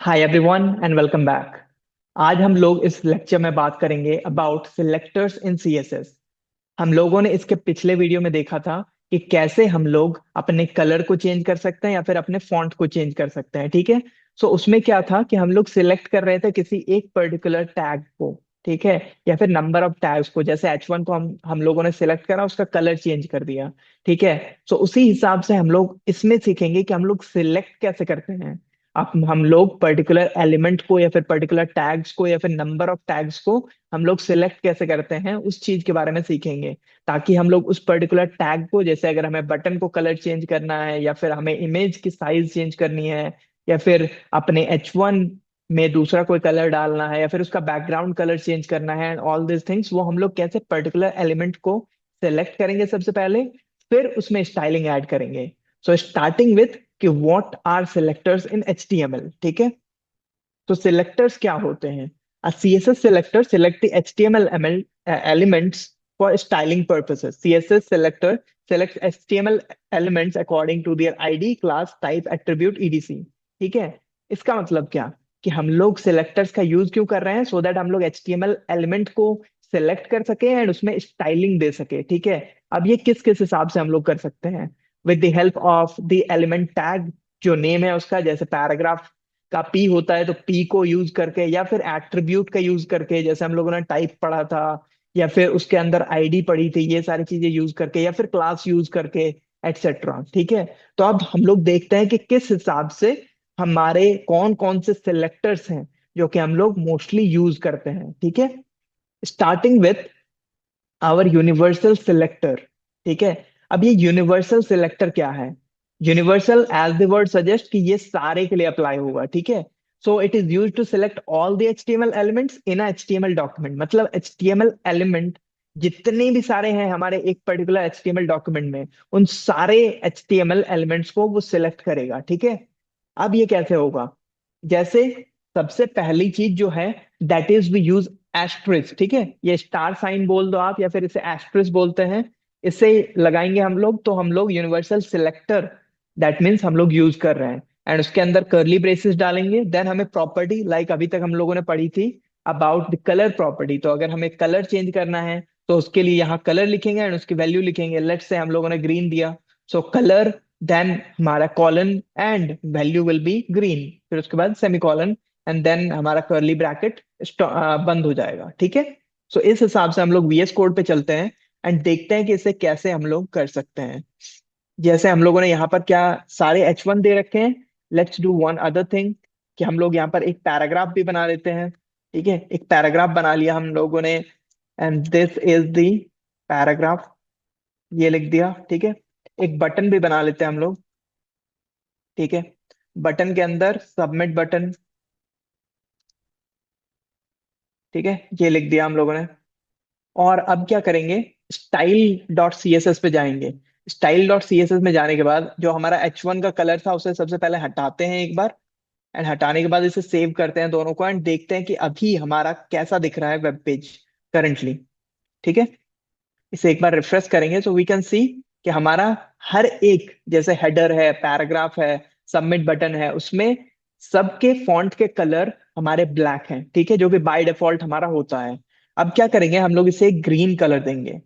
Hi everyone and welcome back. आज हम लोग इस लेक्चर में बात करेंगे अबाउट सिलेक्टर्स इन सीएसएस। हम लोगों ने इसके पिछले वीडियो में देखा था कि कैसे हम लोग अपने कलर को चेंज कर सकते हैं या फिर अपने फॉन्ट को चेंज कर सकते हैं, ठीक है। सो उसमें क्या था कि हम लोग सिलेक्ट कर रहे थे किसी एक पर्टिकुलर टैग को, ठीक है, या फिर नंबर ऑफ टैग्स को। जैसे H1 को हम लोगों ने सिलेक्ट करा, उसका कलर चेंज कर दिया, ठीक है। सो उसी हिसाब से हम लोग इसमें सीखेंगे कि हम लोग सिलेक्ट कैसे करते हैं। अब हम लोग पर्टिकुलर एलिमेंट को या फिर पर्टिकुलर टैग्स को या फिर नंबर ऑफ टैग्स को हम लोग सिलेक्ट कैसे करते हैं, उस चीज के बारे में सीखेंगे। ताकि हम लोग उस पर्टिकुलर टैग को, जैसे अगर हमें बटन को कलर चेंज करना है या फिर हमें इमेज की साइज चेंज करनी है या फिर अपने H1 में दूसरा कोई कलर डालना है या फिर उसका बैकग्राउंड कलर चेंज करना है एंड ऑल दिस थिंग्स, वो हम लोग कैसे पर्टिकुलर एलिमेंट को सेलेक्ट करेंगे सबसे पहले, फिर उसमें स्टाइलिंग ऐड करेंगे। सो स्टार्टिंग विथ कि what are selectors in HTML, ठीक है। तो सिलेक्टर्स क्या होते हैं? A CSS selector select the HTML elements for styling purposes. CSS selector selects HTML elements according to their ID, class, type, attribute, etc. ठीक है। इसका मतलब क्या कि हम लोग सिलेक्टर्स का यूज क्यों कर रहे हैं? सो दैट हम लोग HTML एलिमेंट को सिलेक्ट कर सके एंड उसमें स्टाइलिंग दे सके, ठीक है। अब ये किस किस हिसाब से हम लोग कर सकते हैं? With the help of the element tag, जो नेम है उसका, जैसे पैराग्राफ का पी होता है तो पी को यूज करके, या फिर एट्रीब्यूट का यूज करके जैसे हम लोगों ने टाइप पढ़ा था, या फिर उसके अंदर आईडी पढ़ी थी, ये सारी चीजें यूज करके, या फिर क्लास यूज करके, एटसेट्रा, ठीक है। तो अब हम लोग देखते हैं कि किस हिसाब से हमारे कौन कौन से सिलेक्टर्स हैं जो कि हम लोग मोस्टली यूज करते हैं, ठीक है। Starting with our universal selector, ठीक है। अब ये यूनिवर्सल सिलेक्टर क्या है? Universal as the word suggest कि ये सारे के लिए अप्लाई होगा, ठीक है। So it is use to select all the HTML elements in a HTML document. मतलब HTML एलिमेंट जितने भी सारे हैं हमारे एक पर्टिकुलर HTML डॉक्यूमेंट में, उन सारे HTML एलिमेंट्स को वो सिलेक्ट करेगा, ठीक है। अब ये कैसे होगा? जैसे सबसे पहली चीज जो है, that is we use asterisks, ठीक है। ये स्टार साइन बोल दो आप या फिर इसे एस्ट्रिक्स बोलते हैं। इसे लगाएंगे हम लोग तो हम लोग यूनिवर्सल सिलेक्टर, दैट मीन्स हम लोग यूज कर रहे हैं। एंड उसके अंदर कर्ली ब्रेसेस डालेंगे। देन हमें प्रॉपर्टी, लाइक अभी तक हम लोगों ने पढ़ी थी अबाउट द कलर प्रॉपर्टी, तो अगर हमें कलर चेंज करना है तो उसके लिए यहाँ कलर लिखेंगे एंड उसकी वैल्यू लिखेंगे। लेट्स से हम लोगों ने ग्रीन दिया, सो कलर, देन हमारा colon and value will be green, फिर उसके बाद सेमी कॉलन एंड देन हमारा कर्ली ब्रैकेट बंद हो जाएगा, ठीक है। सो इस हिसाब से हम लोग VS कोड पे चलते हैं एंड देखते हैं कि इसे कैसे हम लोग कर सकते हैं। जैसे हम लोगों ने यहाँ पर क्या सारे H1 दे रखे हैं, let's do one other thing कि हम लोग यहाँ पर एक पैराग्राफ भी बना लेते हैं, ठीक है। एक पैराग्राफ बना लिया हम लोगों ने and this is the paragraph, ये लिख दिया, ठीक है। एक बटन भी बना लेते हैं हम लोग, ठीक है। बटन के अंदर सबमिट बटन, ठीक है, ये लिख दिया हम लोगों ने। और अब क्या करेंगे? Style dot C S S पे जाएंगे। Style dot C S S में जाने के बाद जो हमारा H1 का कलर था उसे सबसे पहले हटाते हैं एक बार। एंड हटाने के बाद इसे सेव करते हैं दोनों को एंड देखते हैं कि अभी हमारा कैसा दिख रहा है वेब पेज करंटली, ठीक है। इसे एक बार रिफ्रेश करेंगे तो वी कैन सी कि हमारा हर एक, जैसे हेडर है, पैराग्राफ है, सबमिट बटन है, उसमें सबके फॉन्ट के कलर हमारे ब्लैक हैं, ठीक है, जो कि बाय डिफॉल्ट हमारा होता है। अब क्या करेंगे? हम लोग इसे ग्रीन कलर देंगे।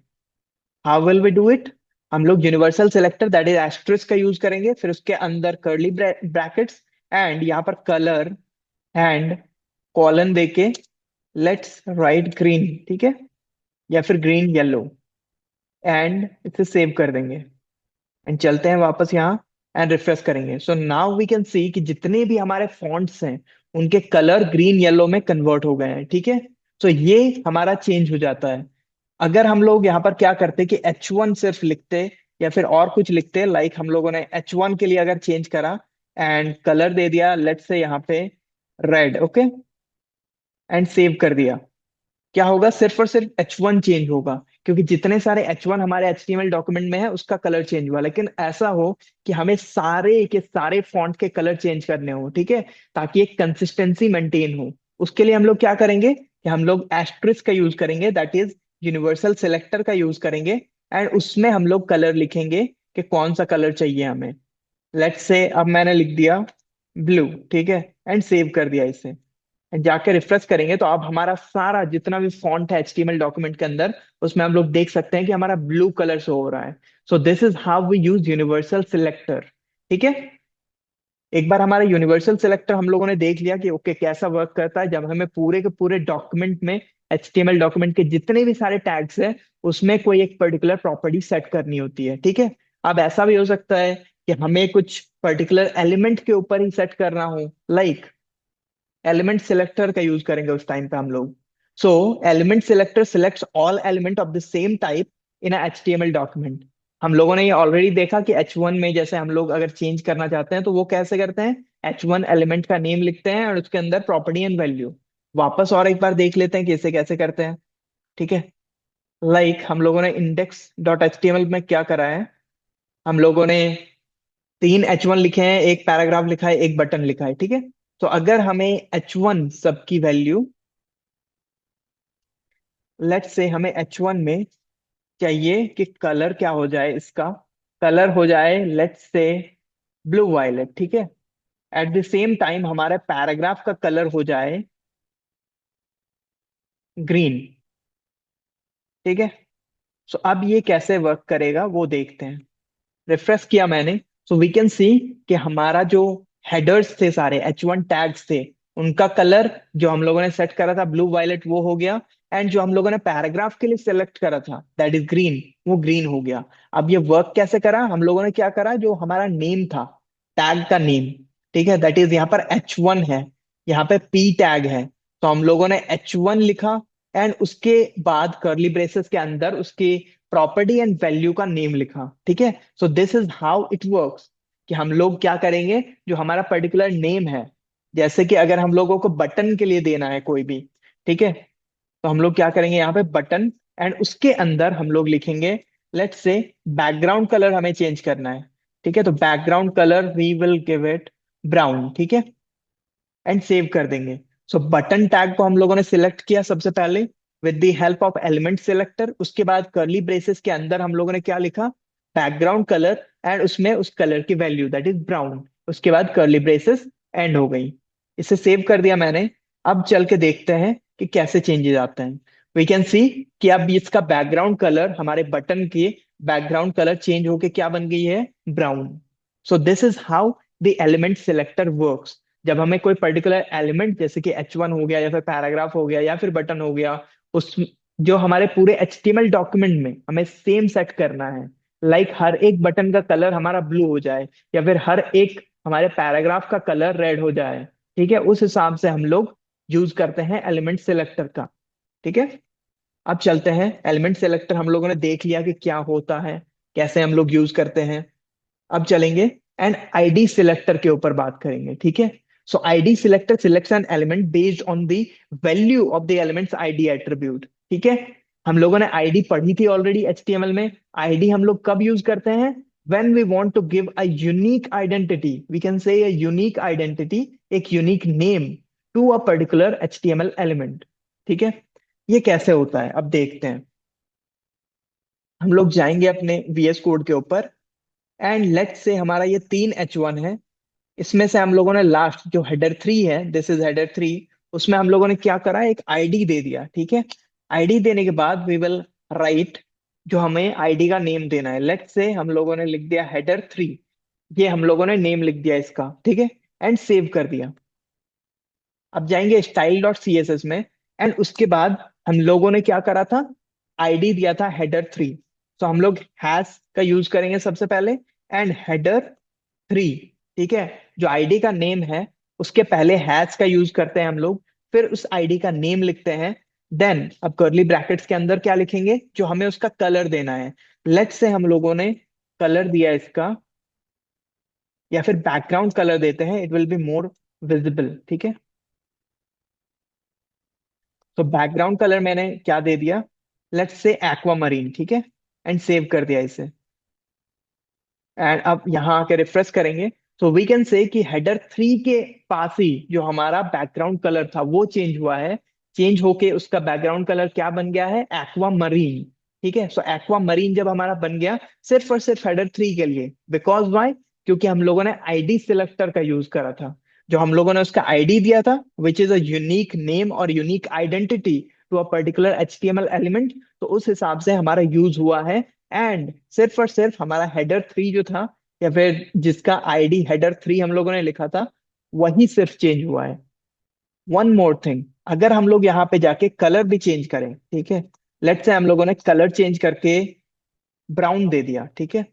How will we do it? हम लोग universal selector that is asterisks का यूज करेंगे, फिर उसके अंदर कर्ली ब्रैकेट्स एंड यहाँ पर कलर एंड कॉलन देके लेट्स राइट ग्रीन, ठीक है, या फिर ग्रीन येलो, एंड इसे सेव कर देंगे एंड चलते हैं वापस यहाँ एंड रिफ्रेश करेंगे। So now we can see कि जितने भी हमारे फॉन्ट्स हैं उनके कलर ग्रीन येलो में कन्वर्ट हो गए हैं, ठीक है। सो ये हमारा चेंज हो जाता है। अगर हम लोग यहाँ पर क्या करते कि H1 सिर्फ लिखते या फिर और कुछ लिखते, लाइक हम लोगों ने H1 के लिए अगर चेंज करा एंड कलर दे दिया लेट्स से यहाँ पे रेड, ओके, एंड सेव कर दिया, क्या होगा? सिर्फ और सिर्फ H1 चेंज होगा, क्योंकि जितने सारे H1 हमारे HTML डॉक्यूमेंट में है उसका कलर चेंज हुआ। लेकिन ऐसा हो कि हमें सारे के सारे फॉन्ट के कलर चेंज करने हो, ठीक है, ताकि एक कंसिस्टेंसी मेंटेन हो, उसके लिए हम लोग क्या करेंगे कि हम लोग एस्ट्रिक्स का यूज करेंगे, दैट इज यूनिवर्सल सिलेक्टर का यूज करेंगे। एंड उसमें हम लोग कलर लिखेंगे कि कौन सा कलर चाहिए हमें। लेट्स से अब मैंने लिख दिया ब्लू। ठीक है, एंड सेव कर दिया इसे। एंड जाके रिफ्रेश करेंगे तो अब हमारा सारा जितना भी फॉन्ट है एचटीएमएल डॉक्यूमेंट के अंदर, उसमें हम लोग देख सकते हैं कि हमारा ब्लू कलर शो हो रहा है। So this is how we use universal selector. ठीक है, एक बार हमारा यूनिवर्सल सिलेक्टर हम लोगों ने देख लिया कि ओके कैसा वर्क करता है, जब हमें पूरे के पूरे डॉक्यूमेंट में, एचटीएमएल डॉक्यूमेंट के जितने भी सारे टैग्स हैं उसमें कोई एक पर्टिकुलर प्रॉपर्टी सेट करनी होती है। ठीक है, अब ऐसा भी हो सकता है कि हमें कुछ पर्टिकुलर एलिमेंट के ऊपर ही सेट करना हो, लाइक एलिमेंट सिलेक्टर का यूज करेंगे उस टाइम पे हम लोग। सो element selector selects all element of the same type in a HTML document. हम लोगों ने ये ऑलरेडी देखा कि H1 में जैसे हम लोग अगर चेंज करना चाहते हैं तो वो कैसे करते हैं, H1 एलिमेंट का नेम लिखते हैं और उसके अंदर प्रॉपर्टी एंड वैल्यू। वापस और एक बार देख लेते हैं कि इसे कैसे करते हैं। ठीक है, लाइक हम लोगों ने index dot H T M L में क्या करा है, हम लोगों ने 3 H1 लिखे हैं, एक पैराग्राफ लिखा है, एक बटन लिखा है। ठीक है, तो अगर हमें H1 सब की वैल्यू, लेट्स से हमें H1 में चाहिए कि कलर क्या हो जाए, इसका कलर हो जाए लेट्स से ब्लू वायलेट। ठीक है, एट द सेम टाइम हमारे पैराग्राफ का कलर हो जाए ग्रीन। ठीक है, सो अब ये कैसे वर्क करेगा वो देखते हैं। रिफ्रेश किया मैंने, सो वी कैन सी कि हमारा जो हेडर्स थे, सारे H1 टैग्स थे, उनका कलर जो हम लोगों ने सेट करा था ब्लू वायलेट वो हो गया। एंड जो हम लोगों ने पैराग्राफ के लिए सेलेक्ट करा था दैट इज ग्रीन, वो ग्रीन हो गया। अब ये वर्क कैसे करा, हम लोगों ने क्या करा, जो हमारा नेम था, टैग का नेम, ठीक है, दैट इज यहाँ पर H1 है, यहाँ पे P टैग है, तो हम लोगों ने H1 लिखा एंड उसके बाद कर्ली ब्रेसेस के अंदर उसकी प्रॉपर्टी एंड वैल्यू का नेम लिखा। ठीक है, so this is how it works, कि हम लोग क्या करेंगे, जो हमारा पर्टिकुलर नेम है, जैसे कि अगर हम लोगों को बटन के लिए देना है कोई भी, ठीक है, तो हम लोग क्या करेंगे यहाँ पे बटन, एंड उसके अंदर हम लोग लिखेंगे लेट्स से बैकग्राउंड कलर हमें चेंज करना है। ठीक है, तो background colour we will give it brown. ठीक है, एंड सेव कर देंगे। सो बटन टैग को हम लोगों ने सिलेक्ट किया सबसे पहले with the help of element selector, उसके बाद कर्ली ब्रेसेस के अंदर हम लोगों ने क्या लिखा, बैकग्राउंड कलर, एंड उसमें उस कलर की वैल्यू दैट इज ब्राउन, उसके बाद कर्ली ब्रेसेस एंड हो गई। इसे सेव कर दिया मैंने। अब चल के देखते हैं कि कैसे चेंजेस आते हैं। वी कैन सी कि अब इसका बैकग्राउंड कलर, हमारे बटन की बैकग्राउंड कलर चेंज होके क्या बन गई है, brown. So this is how the element selector works. जब हमें कोई पर्टिकुलर एलिमेंट जैसे कि H1 हो गया या फिर पैराग्राफ हो गया या फिर बटन हो गया, उस जो हमारे पूरे HTML डॉक्यूमेंट में हमें सेम सेट करना है, लाइक हर एक बटन का कलर हमारा ब्लू हो जाए या फिर हर एक हमारे पैराग्राफ का कलर रेड हो जाए। ठीक है, उस हिसाब से हम लोग यूज करते हैं एलिमेंट सिलेक्टर का। ठीक है, अब चलते हैं, एलिमेंट सिलेक्टर हम लोगों ने देख लिया कि क्या होता है, कैसे हम लोग यूज करते हैं। अब चलेंगे एंड आईडी सिलेक्टर के ऊपर बात करेंगे। ठीक है, so ID selector selects an element based on the value of the elements ID attribute. ठीक है, हम लोगों ने आईडी पढ़ी थी ऑलरेडी एचटीएमएल में। आईडी हम लोग कब यूज करते हैं, when we want to give a unique identity, we can say a unique identity, एक unique name to a particular HTML element. ठीक है, ये कैसे होता है अब देखते हैं। हम लोग जाएंगे अपने VS कोड के ऊपर, एंड लेट्स से हमारा ये 3 H1 है, इसमें से हम लोगों ने लास्ट जो हेडर 3 है, दिस इज हेडर 3, उसमें हम लोगों ने क्या करा, एक आईडी दे दिया। ठीक है, आईडी देने के बाद वी विल राइट, जो हमें आईडी का नेम देना है, लेट्स से हम लोगों ने लिख दिया हेडर 3, ये हम लोगों ने नेम लिख दिया इसका। ठीक है, एंड सेव कर दिया। अब जाएंगे style dot C S S में, एंड उसके बाद हम लोगों ने क्या करा था, आईडी दिया था हेडर 3, तो हम लोग हैश का यूज करेंगे सबसे पहले, एंड हेडर 3। ठीक है, जो आईडी का नेम है उसके पहले हैश का यूज करते हैं हम लोग, फिर उस आईडी का नेम लिखते हैं। देन अब कर्ली ब्रैकेट्स के अंदर क्या लिखेंगे, जो हमें उसका कलर देना है, लेट्स से हम लोगों ने कलर दिया इसका, या फिर बैकग्राउंड कलर देते हैं, it will be more visible. ठीक है, तो बैकग्राउंड कलर मैंने क्या दे दिया, लेट्स से एक्वा मरीन। ठीक है, एंड सेव कर दिया इसे। एंड अब यहाँ आके रिफ्रेश करेंगे, तो वी कैन से कि हेडर 3 के पास ही जो हमारा बैकग्राउंड कलर था वो चेंज हुआ है, चेंज होके उसका बैकग्राउंड कलर क्या बन गया है, एक्वा मरीन। ठीक है, सो एक्वा मरीन जब हमारा बन गया सिर्फ और सिर्फ हेडर 3 के लिए, बिकॉज वाई, क्योंकि हम लोगों ने आईडी सिलेक्टर का यूज करा था। जो हम लोगों ने उसका आईडी दिया था, which is a unique name और unique identity to a particular HTML element, तो उस हिसाब से हमारा यूज हुआ है। एंड सिर्फ और सिर्फ हमारा हेडर 3 जो था, या फिर जिसका आईडी हेडर 3 हम लोगों ने लिखा था, वही सिर्फ चेंज हुआ है। वन मोर थिंग, अगर हम लोग यहाँ पे जाके कलर भी चेंज करें, ठीक है, लेट्स से हम लोगों ने कलर चेंज करके ब्राउन दे दिया, ठीक है,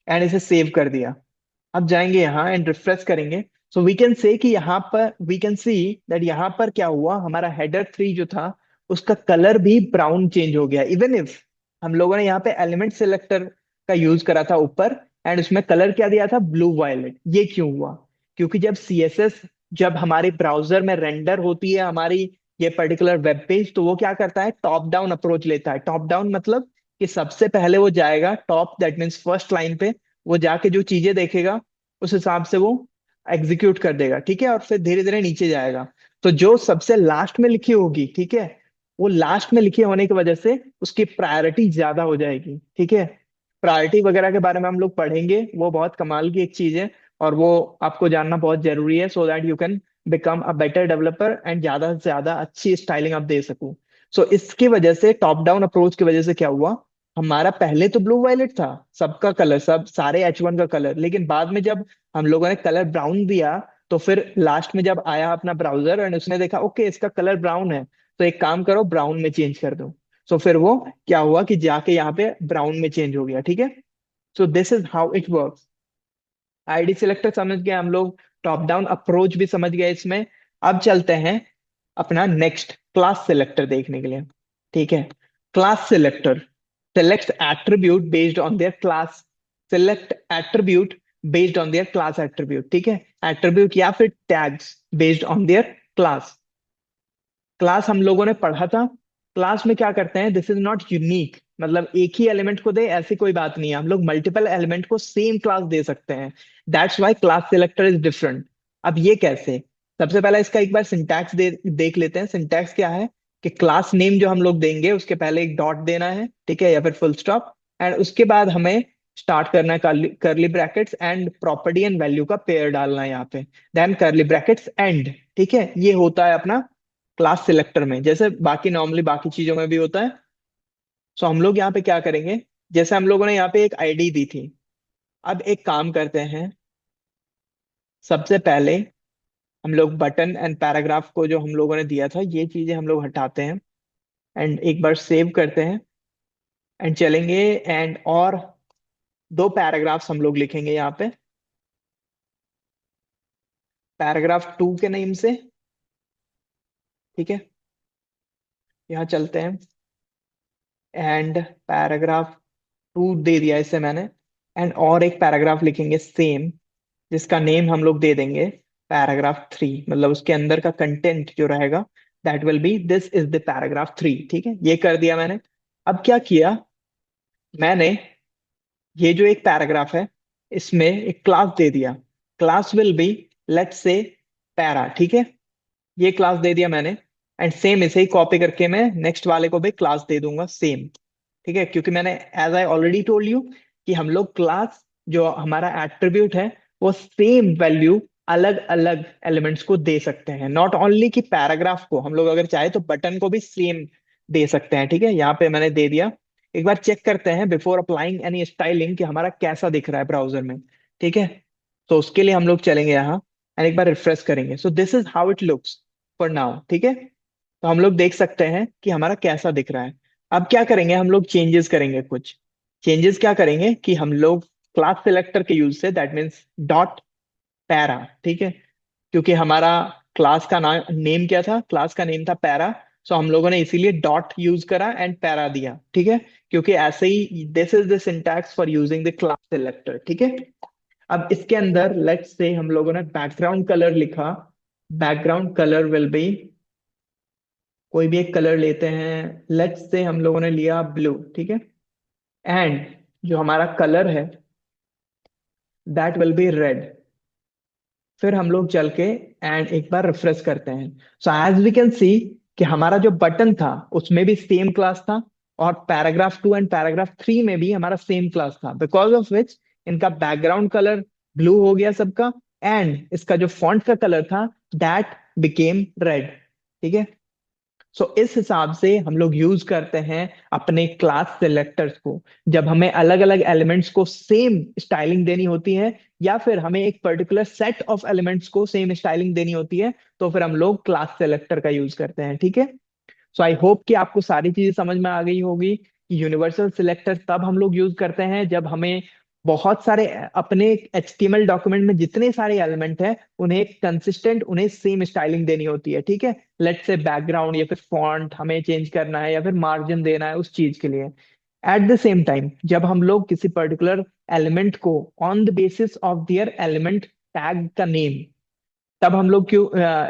एंड इसे सेव कर दिया। अब जाएंगे यहाँ एंड रिफ्रेश करेंगे, सो वी कैन से कि यहाँ पर वी कैन सी दैट यहाँ पर क्या हुआ, हमारा हेडर 3 जो था उसका कलर भी ब्राउन चेंज हो गया, इवन इफ हम लोगों ने यहाँ पे एलिमेंट सिलेक्टर का यूज करा था ऊपर, एंड उसमें कलर क्या दिया था, ब्लू वायलेट। ये क्यों हुआ? क्योंकि जब CSS, जब हमारे ब्राउजर में रेंडर होती है हमारी ये पर्टिकुलर वेब पेज, तो वो क्या करता है, टॉप डाउन अप्रोच लेता है। टॉप डाउन मतलब कि सबसे पहले वो जाएगा top, that means first line पे, वो जाके जो चीजें देखेगा उस हिसाब से वो एग्जीक्यूट कर देगा, ठीक है, और फिर धीरे धीरे नीचे जाएगा। तो जो सबसे लास्ट में लिखी होगी, ठीक है, वो लास्ट में लिखे होने की वजह से उसकी प्रायोरिटी ज्यादा हो जाएगी, ठीक है। प्रायोरिटी वगैरह के बारे में हम लोग पढ़ेंगे, वो बहुत कमाल की एक चीज है, और वो आपको जानना बहुत जरूरी है, so that you can become a better developer and ज्यादा से ज्यादा अच्छी स्टाइलिंग आप दे सको। सो इसकी वजह से, टॉप डाउन अप्रोच की वजह से क्या हुआ, हमारा पहले तो ब्लू वायलेट था सबका कलर, सब सारे H1 का कलर, लेकिन बाद में जब हम लोगों ने कलर ब्राउन दिया, तो फिर लास्ट में जब आया अपना ब्राउजर एंड उसने देखा ओके इसका कलर ब्राउन है, तो एक काम करो ब्राउन में चेंज कर दो। सो फिर वो क्या हुआ कि जाके यहाँ पे ब्राउन में चेंज हो गया, ठीक है। So this is how it works. ID selector समझ गए हम लोग, टॉप डाउन अप्रोच भी समझ गए इसमें। अब चलते हैं अपना नेक्स्ट क्लास सिलेक्टर देखने के लिए, ठीक है। Class selector select attribute based on their class, select attribute based on their class attribute, ठीक है, एट्रीब्यूट या फिर tags based on their class. Class हम लोगों ने पढ़ा था, क्लास में क्या करते हैं, दिस इज नॉट यूनिक, मतलब एक ही एलिमेंट को दे ऐसी कोई बात नहीं है, हम लोग मल्टीपल एलिमेंट को सेम क्लास दे सकते हैं। That's why class selector is different. अब ये कैसे? सबसे पहले इसका एक बार सिंटैक्स देख लेते हैं। सिंटैक्स क्या है कि क्लास नेम जो हम लोग देंगे उसके पहले एक डॉट देना है, ठीक है, या फिर फुल स्टॉप, एंड उसके बाद हमें स्टार्ट करना है करली brackets and property and value का पेयर डालना है यहाँ पे, देन करली ब्रैकेट्स एंड, ठीक है। ये होता है अपना क्लास सिलेक्टर में, जैसे बाकी नॉर्मली बाकी चीजों में भी होता है। सो हम लोग यहाँ पे क्या करेंगे, जैसे हम लोगों ने यहाँ पे एक आईडी दी थी, अब एक काम करते हैं, सबसे पहले हम लोग बटन एंड पैराग्राफ को जो हम लोगों ने दिया था ये चीजें हम लोग हटाते हैं, एंड एक बार सेव करते हैं एंड चलेंगे, एंड और दो पैराग्राफ्स हम लोग लिखेंगे यहाँ पे, पैराग्राफ 2 के नेम से, ठीक है। यहाँ चलते हैं एंड पैराग्राफ 2 दे दिया इसे मैंने, एंड और एक पैराग्राफ लिखेंगे सेम, जिसका नेम हम लोग दे देंगे पैराग्राफ 3, मतलब उसके अंदर का कंटेंट जो रहेगा that will be this is the paragraph 3, ठीक है। ये कर दिया मैंने। अब क्या किया मैंने, ये जो एक पैराग्राफ है इसमें एक क्लास दे दिया, class will be let's say para, ठीक है, ये क्लास दे दिया मैंने। एंड सेम इसे ही कॉपी करके मैं नेक्स्ट वाले को भी क्लास दे दूंगा सेम, ठीक है, क्योंकि मैंने as I already told you कि हम लोग क्लास जो हमारा एट्रीब्यूट है वो सेम वैल्यू अलग अलग एलिमेंट्स को दे सकते हैं, नॉट ओनली कि पैराग्राफ को, हम लोग अगर चाहे तो बटन को भी सेम दे सकते हैं, ठीक है। यहाँ पे मैंने दे दिया। एक बार चेक करते हैं बिफोर अप्लाइंग एनी स्टाइलिंग कि हमारा कैसा दिख रहा है ब्राउजर में, ठीक है। तो उसके लिए हम लोग चलेंगे यहाँ एंड एक बार रिफ्रेश करेंगे, सो this is how it looks for now, ठीक है। तो हम लोग देख सकते हैं कि हमारा कैसा दिख रहा है। अब क्या करेंगे, हम लोग चेंजेस करेंगे, कुछ चेंजेस क्या करेंगे कि हम लोग क्लास सिलेक्टर के यूज से, दैट मीन्स डॉट पैरा, ठीक है, क्योंकि हमारा क्लास का नाम नेम क्या था, क्लास का नेम था पैरा, सो हम लोगों ने इसीलिए डॉट यूज करा एंड पैरा दिया, ठीक है, क्योंकि ऐसे ही this is the syntax for using the class selector, ठीक है। अब इसके अंदर लेट्स से हम लोगों ने बैकग्राउंड कलर लिखा, बैकग्राउंड कलर विल बी, कोई भी एक कलर लेते हैं, लेट्स से हम लोगों ने लिया ब्लू, ठीक है, एंड जो हमारा कलर है दैट विल बी रेड। फिर हम लोग चल के एंड एक बार रिफ्रेश करते हैं, so as we can see कि हमारा जो बटन था उसमें भी सेम क्लास था, और पैराग्राफ 2 एंड पैराग्राफ 3 में भी हमारा सेम क्लास था, बिकॉज ऑफ विच इनका बैकग्राउंड कलर ब्लू हो गया सबका, एंड इसका जो फॉन्ट का कलर था दैट बिकेम रेड। ठीक है। सो इस हिसाब से हम लोग यूज करते हैं अपने क्लास सिलेक्टर्स को, जब हमें अलग अलग एलिमेंट्स को सेम स्टाइलिंग देनी होती है, या फिर हमें एक पर्टिकुलर सेट ऑफ एलिमेंट्स को सेम स्टाइलिंग देनी होती है, तो फिर हम लोग क्लास सेलेक्टर का यूज करते हैं। ठीक है। सो आई होप कि आपको सारी चीजें समझ में आ गई होगी कि यूनिवर्सल सिलेक्टर तब हम लोग यूज करते हैं जब हमें बहुत सारे अपने HTML डॉक्यूमेंट में जितने सारे एलिमेंट हैं उन्हें कंसिस्टेंट, उन्हें सेम स्टाइलिंग देनी होती है। ठीक है। लेट्स से बैकग्राउंड या फिर फॉन्ट हमें चेंज करना है या फिर मार्जिन देना है उस चीज के लिए। एट द सेम टाइम जब हम लोग किसी पर्टिकुलर एलिमेंट को on the basis of their element tag का नेम, तब हम लोग क्यों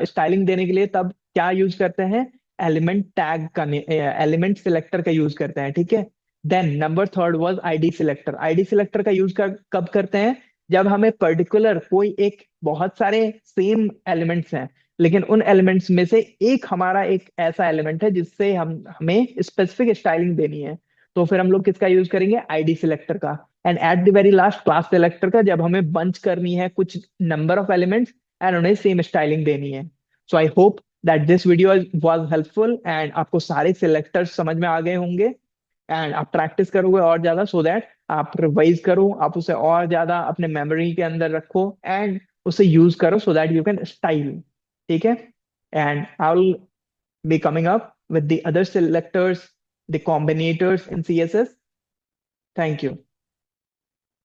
स्टाइलिंग देने के लिए तब क्या यूज करते हैं, एलिमेंट टैग का, एलिमेंट सिलेक्टर का यूज करते हैं। ठीक है। Then number third was ID selector. ID selector का यूज कब करते हैं, जब हमें पर्टिकुलर कोई एक, बहुत सारे सेम एलिमेंट्स हैं लेकिन उन एलिमेंट्स में से एक हमारा एक ऐसा एलिमेंट है जिससे हम हमें स्पेसिफिक स्टाइलिंग देनी है, तो फिर हम लोग किसका यूज करेंगे, आईडी सिलेक्टर का। And at the very last class selector का, जब हमें बंच करनी है कुछ नंबर ऑफ एलिमेंट्स एंड उन्हें सेम स्टाइलिंग देनी है। So I hope that this video was helpful and आपको सारे सिलेक्टर्स समझ में आ गए होंगे, एंड आप प्रैक्टिस करोगे और ज्यादा, सो दैट आप रिवाइज करो, आप उसे और ज्यादा अपने मेमोरी के अंदर रखो एंड उसे यूज करो so that you can style. ठीक है। And I will be coming up with the other selectors, the combinators in CSS. Thank you.